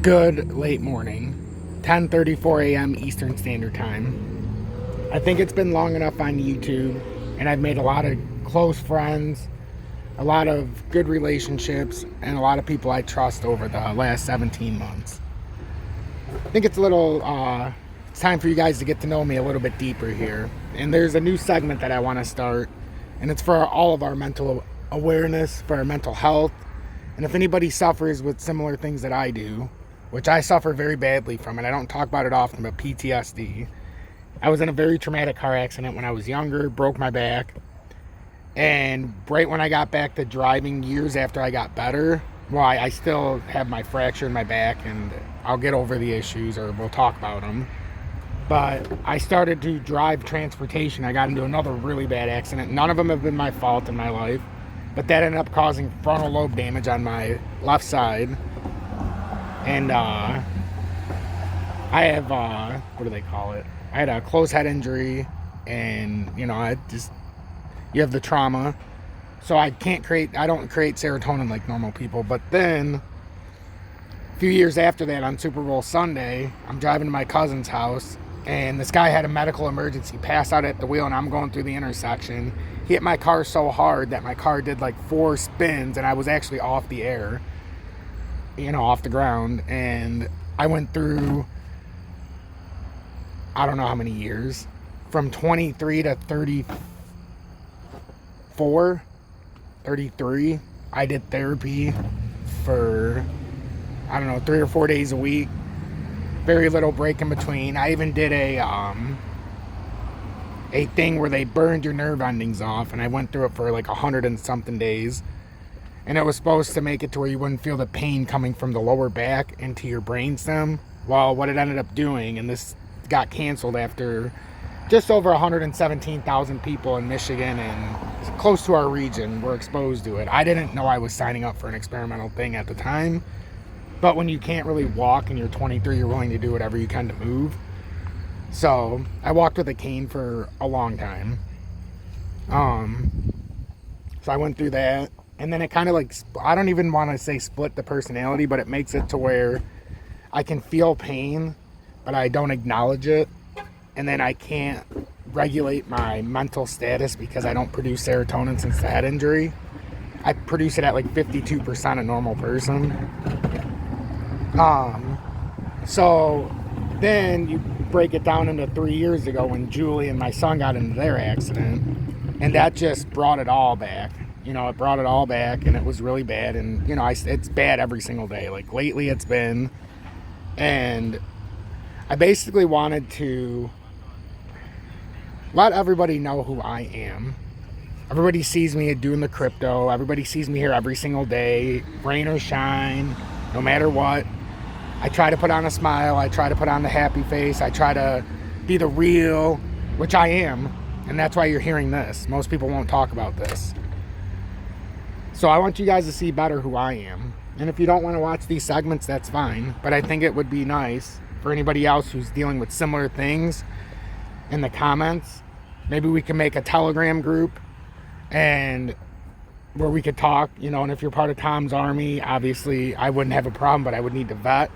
Good late morning, 10:34 a.m. Eastern Standard Time. I think it's been long enough on YouTube, and I've made a lot of close friends, a lot of good relationships, and a lot of people I trust over the last 17 months. I think it's it's time for you guys to get to know me a little bit deeper here. And there's a new segment that I want to start, and it's for all of our mental awareness, for our mental health. And if anybody suffers with similar things that I do, which I suffer very badly from, and I don't talk about it often, but PTSD. I was in a very traumatic car accident when I was younger, broke my back, and right when I got back to driving years after I got better, well, I still have my fracture in my back, and I'll get over the issues, or we'll talk about them. But I started to drive transportation. I got into another really bad accident. None of them have been my fault in my life, but that ended up causing frontal lobe damage on my left side. And I have, what do they call it? I had a closed head injury, and, you have the trauma. So I don't create serotonin like normal people. But then, a few years after that, on Super Bowl Sunday, I'm driving to my cousin's house, and this guy had a medical emergency, passed out at the wheel, and I'm going through the intersection. He hit my car so hard that my car did like 4 spins, and I was actually off the air. Off the ground, and I went through, I don't know how many years, from 23 to 34, 33. I did therapy for, 3 or 4 days a week, very little break in between. I even did a thing where they burned your nerve endings off, and I went through it for like 100 and something days. And it was supposed to make it to where you wouldn't feel the pain coming from the lower back into your brainstem. Well, what it ended up doing, and this got canceled after just over 117,000 people in Michigan and close to our region were exposed to it. I didn't know I was signing up for an experimental thing at the time. But when you can't really walk and you're 23, you're willing to do whatever you can to move. So I walked with a cane for a long time. So I went through that. And then it kind of I don't even want to say split the personality, but it makes it to where I can feel pain, but I don't acknowledge it. And then I can't regulate my mental status because I don't produce serotonin since the head injury. I produce it at like 52% a normal person. So then you break it down into 3 years ago when Julie and my son got into their accident. And that just brought it all back. It brought it all back, and it was really bad. And, it's bad every single day. Like, lately it's been. And I basically wanted to let everybody know who I am. Everybody sees me doing the crypto. Everybody sees me here every single day, rain or shine, no matter what. I try to put on a smile. I try to put on the happy face. I try to be the real, which I am. And that's why you're hearing this. Most people won't talk about this. So I want you guys to see better who I am. And if you don't want to watch these segments, that's fine. But I think it would be nice for anybody else who's dealing with similar things in the comments. Maybe we can make a Telegram group and where we could talk, and if you're part of Tom's Army, obviously I wouldn't have a problem, but I would need to vet.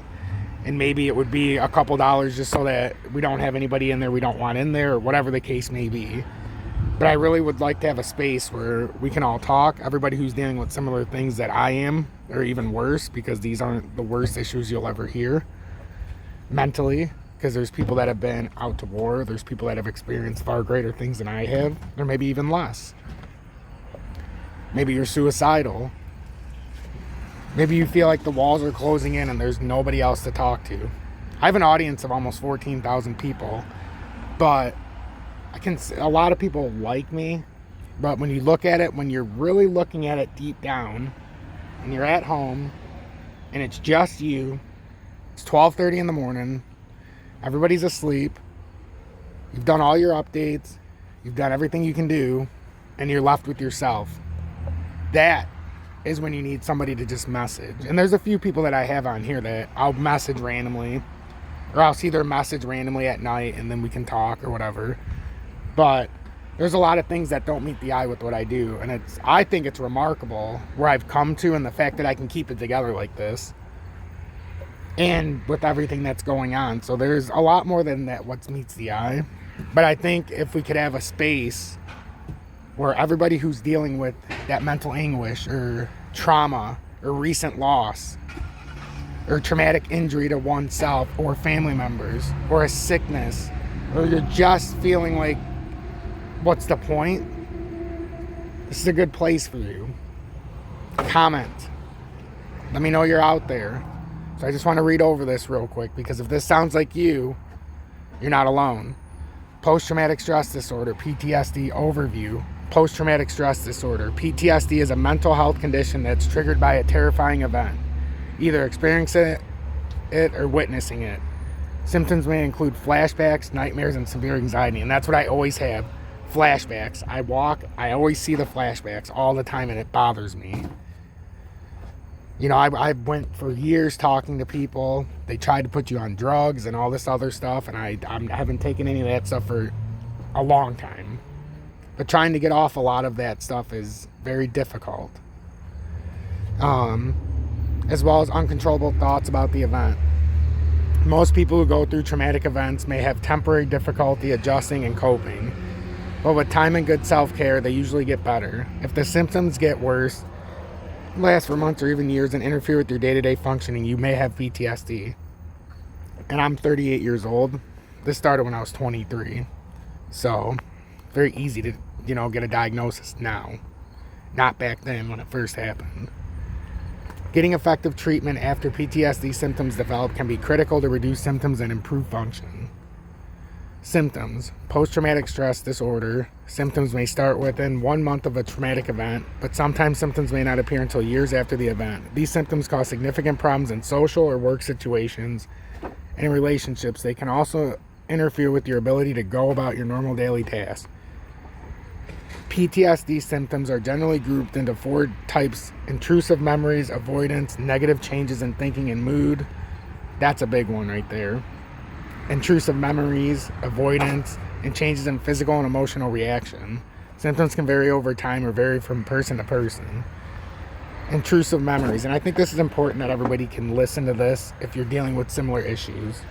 And maybe it would be a couple dollars just so that we don't have anybody in there we don't want in there, or whatever the case may be. But I really would like to have a space where we can all talk. Everybody who's dealing with similar things that I am, or even worse, because these aren't the worst issues you'll ever hear mentally. Because there's people that have been out to war. There's people that have experienced far greater things than I have, or maybe even less. Maybe you're suicidal. Maybe you feel like the walls are closing in and there's nobody else to talk to. I have an audience of almost 14,000 people, but a lot of people like me, but when you look at it, when you're really looking at it deep down, and you're at home, and it's just you, it's 12:30 in the morning, everybody's asleep, you've done all your updates, you've done everything you can do, and you're left with yourself. That is when you need somebody to just message. And there's a few people that I have on here that I'll message randomly, or I'll see their message randomly at night, and then we can talk or whatever. But there's a lot of things that don't meet the eye with what I do. And I think it's remarkable where I've come to, and the fact that I can keep it together like this. and with everything that's going on. So there's a lot more than that what meets the eye. But I think if we could have a space where everybody who's dealing with that mental anguish or trauma or recent loss or traumatic injury to oneself or family members or a sickness, or you're just feeling like, what's the point? This is a good place for you. Comment. Let me know you're out there. So I just want to read over this real quick, because if this sounds like you're not alone. Post-traumatic stress disorder, PTSD overview. Post-traumatic stress disorder. PTSD is a mental health condition that's triggered by a terrifying event, either experiencing it or witnessing it. Symptoms may include flashbacks, nightmares, and severe anxiety. And that's what I always have. Flashbacks. I always see the flashbacks all the time, and it bothers me. You know, I went for years talking to people. They tried to put you on drugs and all this other stuff, and I haven't taken any of that stuff for a long time. But trying to get off a lot of that stuff is very difficult. As well as uncontrollable thoughts about the event. Most people who go through traumatic events may have temporary difficulty adjusting and coping, but with time and good self-care, they usually get better. If the symptoms get worse, last for months or even years, and interfere with your day-to-day functioning, you may have PTSD. And I'm 38 years old. This started when I was 23. So, very easy to, get a diagnosis now. Not back then when it first happened. Getting effective treatment after PTSD symptoms develop can be critical to reduce symptoms and improve function. Symptoms. Post-traumatic stress disorder. Symptoms may start within 1 month of a traumatic event, but sometimes symptoms may not appear until years after the event. These symptoms cause significant problems in social or work situations and in relationships. They can also interfere with your ability to go about your normal daily tasks. PTSD symptoms are generally grouped into 4 types: intrusive memories, avoidance, negative changes in thinking and mood. That's a big one right there. Intrusive memories, avoidance, and changes in physical and emotional reaction. Symptoms can vary over time or vary from person to person. Intrusive memories, and I think this is important that everybody can listen to this if you're dealing with similar issues.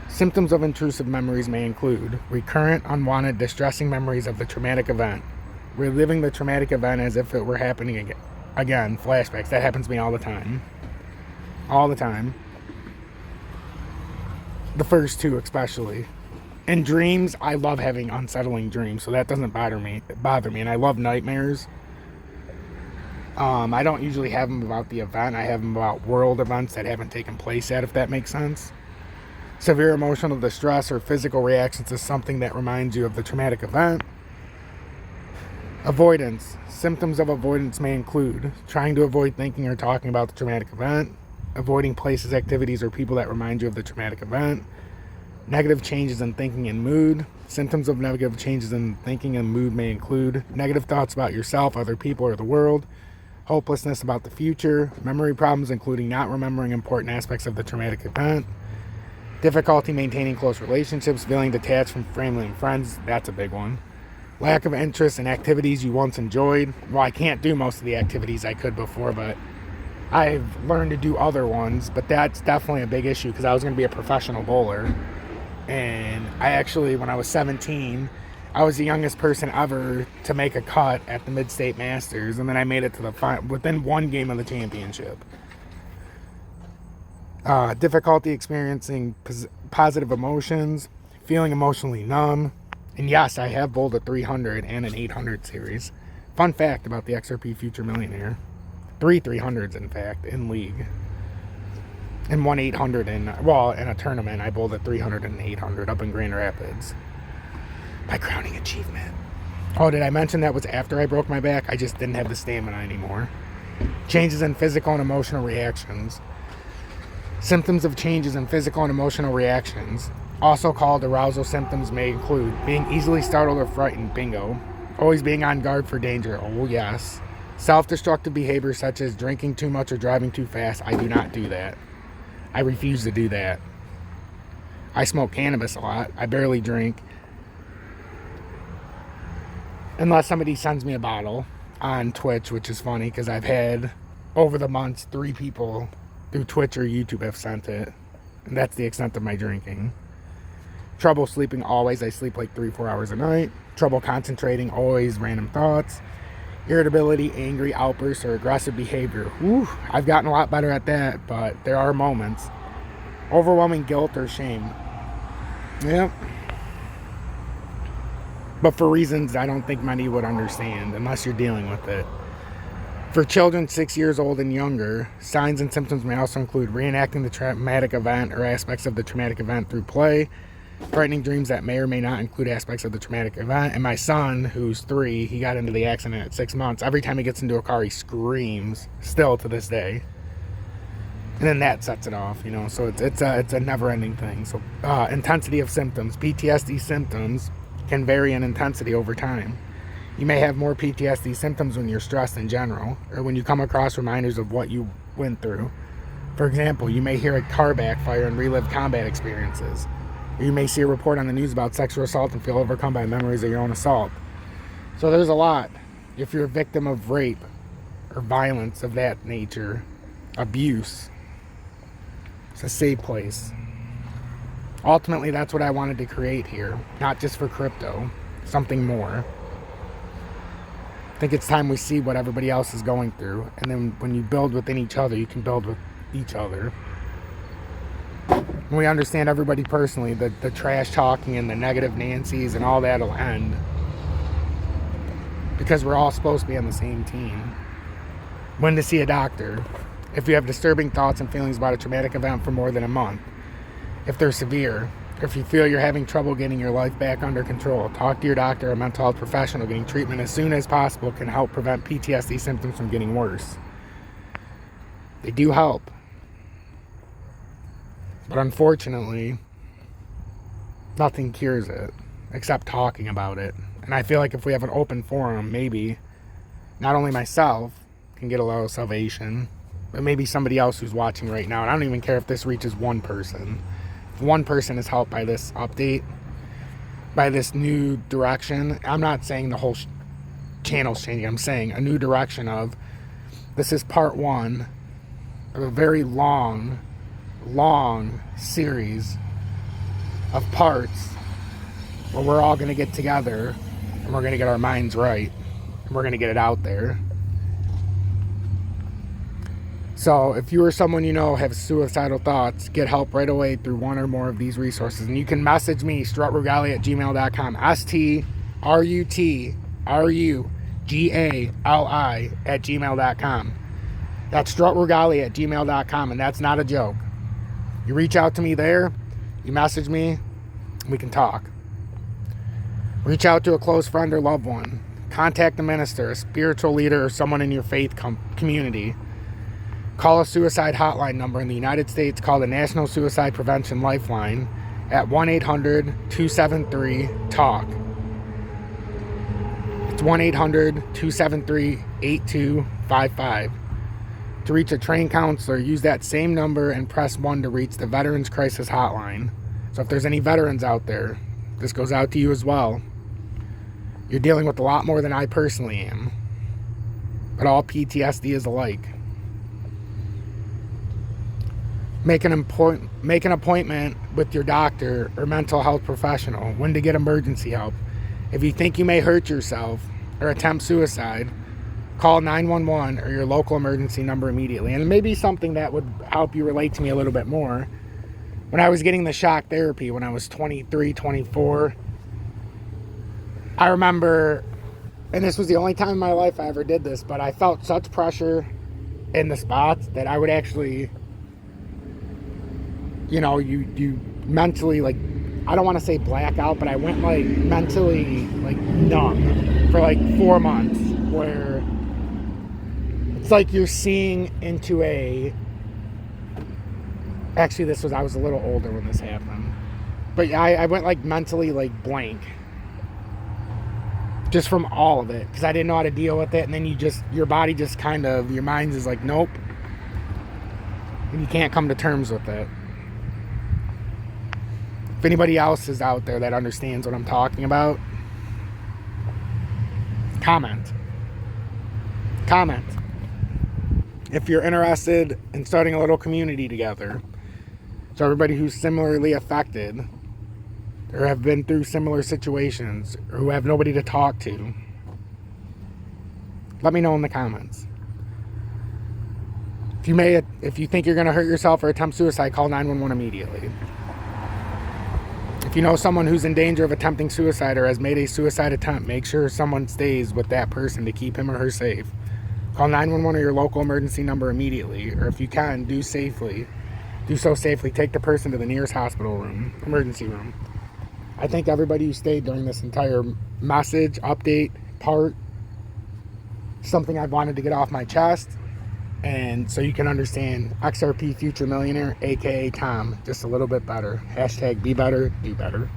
Symptoms of intrusive memories may include recurrent, unwanted, distressing memories of the traumatic event, reliving the traumatic event as if it were happening again, flashbacks. That happens to me all the time. All the time. The first 2 especially. In dreams, I love having unsettling dreams, so that doesn't bother me. And I love nightmares. I don't usually have them about the event. I have them about world events that haven't taken place yet, if that makes sense. Severe emotional distress or physical reactions to something that reminds you of the traumatic event. Avoidance. Symptoms of avoidance may include trying to avoid thinking or talking about the traumatic event, avoiding places, activities, or people that remind you of the traumatic event. Negative changes in thinking and mood. Symptoms of negative changes in thinking and mood may include negative thoughts about yourself, other people, or the world. Hopelessness about the future. Memory problems, including not remembering important aspects of the traumatic event. Difficulty maintaining close relationships. Feeling detached from family and friends. That's a big one. Lack of interest in activities you once enjoyed. Well, I can't do most of the activities I could before, but I've learned to do other ones. But that's definitely a big issue, because I was going to be a professional bowler. And I actually, when I was 17, I was the youngest person ever to make a cut at the Mid-State Masters. And then I made it to the within 1 game of the championship. Difficulty experiencing positive emotions. Feeling emotionally numb. And yes, I have bowled a 300 and an 800 series. Fun fact about the XRP Future Millionaire. 3 300s, in fact, in league. And 1 800 in a tournament. I bowled a 300 and an 800 up in Grand Rapids. My crowning achievement. Oh, did I mention that was after I broke my back? I just didn't have the stamina anymore. Changes in physical and emotional reactions. Symptoms of changes in physical and emotional reactions, also called arousal symptoms, may include being easily startled or frightened. Bingo. Always being on guard for danger. Oh, yes. Self-destructive behavior such as drinking too much or driving too fast. I do not do that. I refuse to do that. I smoke cannabis a lot. I barely drink. Unless somebody sends me a bottle on Twitch, which is funny because I've had, over the months, 3 people through Twitch or YouTube have sent it. And that's the extent of my drinking. Trouble sleeping, always. I sleep like 3-4 hours a night. Trouble concentrating, always. Random thoughts. Irritability, angry outbursts, or aggressive behavior. Whew, I've gotten a lot better at that, but there are moments. Overwhelming guilt or shame. Yep. But for reasons I don't think many would understand unless you're dealing with it. For children 6 years old and younger, signs and symptoms may also include reenacting the traumatic event or aspects of the traumatic event through play, frightening dreams that may or may not include aspects of the traumatic event. And my son, who's 3, he got into the accident at 6 months. Every time he gets into a car, he screams, still to this day. And then that sets it off, you know. So it's a never-ending thing. So intensity of symptoms. PTSD symptoms can vary in intensity over time. You may have more PTSD symptoms when you're stressed in general, or when you come across reminders of what you went through. For example, you may hear a car backfire and relive combat experiences. Or you may see a report on the news about sexual assault and feel overcome by memories of your own assault. So there's a lot. If you're a victim of rape or violence of that nature, abuse, it's a safe place. Ultimately, that's what I wanted to create here. Not just for crypto, something more. I think it's time we see what everybody else is going through. And then when you build within each other, you can build with each other. When we understand everybody personally, the trash talking and the negative Nancy's and all that will end. Because we're all supposed to be on the same team. When to see a doctor. If you have disturbing thoughts and feelings about a traumatic event for more than a month. If they're severe. If you feel you're having trouble getting your life back under control, talk to your doctor or mental health professional. Getting treatment as soon as possible can help prevent PTSD symptoms from getting worse. They do help. But unfortunately, nothing cures it except talking about it. And I feel like if we have an open forum, maybe not only myself can get a little salvation, but maybe somebody else who's watching right now. And I don't even care if this reaches one person. If one person is helped by this update, by this new direction, I'm not saying the whole channel's changing. I'm saying a new direction of, this is part 1 of a very long series of parts where we're all going to get together and we're going to get our minds right and we're going to get it out there. So if you or someone you know have suicidal thoughts, get help right away through one or more of these resources. And you can message me, strutrugali@gmail.com. STRUTRUGALI@gmail.com. That's strutrugali@gmail.com, and that's not a joke. You reach out to me there, you message me, we can talk. Reach out to a close friend or loved one. Contact a minister, a spiritual leader, or someone in your faith community. Call a suicide hotline number in the United States called the National Suicide Prevention Lifeline at 1-800-273-TALK. It's 1-800-273-8255. To reach a trained counselor, use that same number and press 1 to reach the Veterans Crisis Hotline. So if there's any veterans out there, this goes out to you as well. You're dealing with a lot more than I personally am. But all PTSD is alike. Make an appointment with your doctor or mental health professional. When to get emergency help. If you think you may hurt yourself or attempt suicide, call 911 or your local emergency number immediately. And it may be something that would help you relate to me a little bit more. When I was getting the shock therapy when I was 23, 24, I remember, and this was the only time in my life I ever did this, but I felt such pressure in the spots that I would actually, you know, you mentally, like, I don't want to say blackout, but I went like mentally like numb for like 4 months, where it's like you're seeing into a, actually I was a little older when this happened, but I went like mentally like blank just from all of it, because I didn't know how to deal with it. And then your body just kind of, your mind is like, nope, and you can't come to terms with it. If anybody else is out there that understands what I'm talking about, comment. if you're interested in starting a little community together, so everybody who's similarly affected or have been through similar situations or who have nobody to talk to, let me know in the comments. If you think you're going to hurt yourself or attempt suicide, call 911 immediately. If you know someone who's in danger of attempting suicide or has made a suicide attempt, make sure someone stays with that person to keep him or her safe. Call 911 or your local emergency number immediately, or if you can, do so safely. Take the person to the nearest hospital room, emergency room. I thank everybody who stayed during this entire message, update, part. Something I've wanted to get off my chest, and so you can understand XRP Future Millionaire, aka Tom, just a little bit better. Hashtag be better, do better.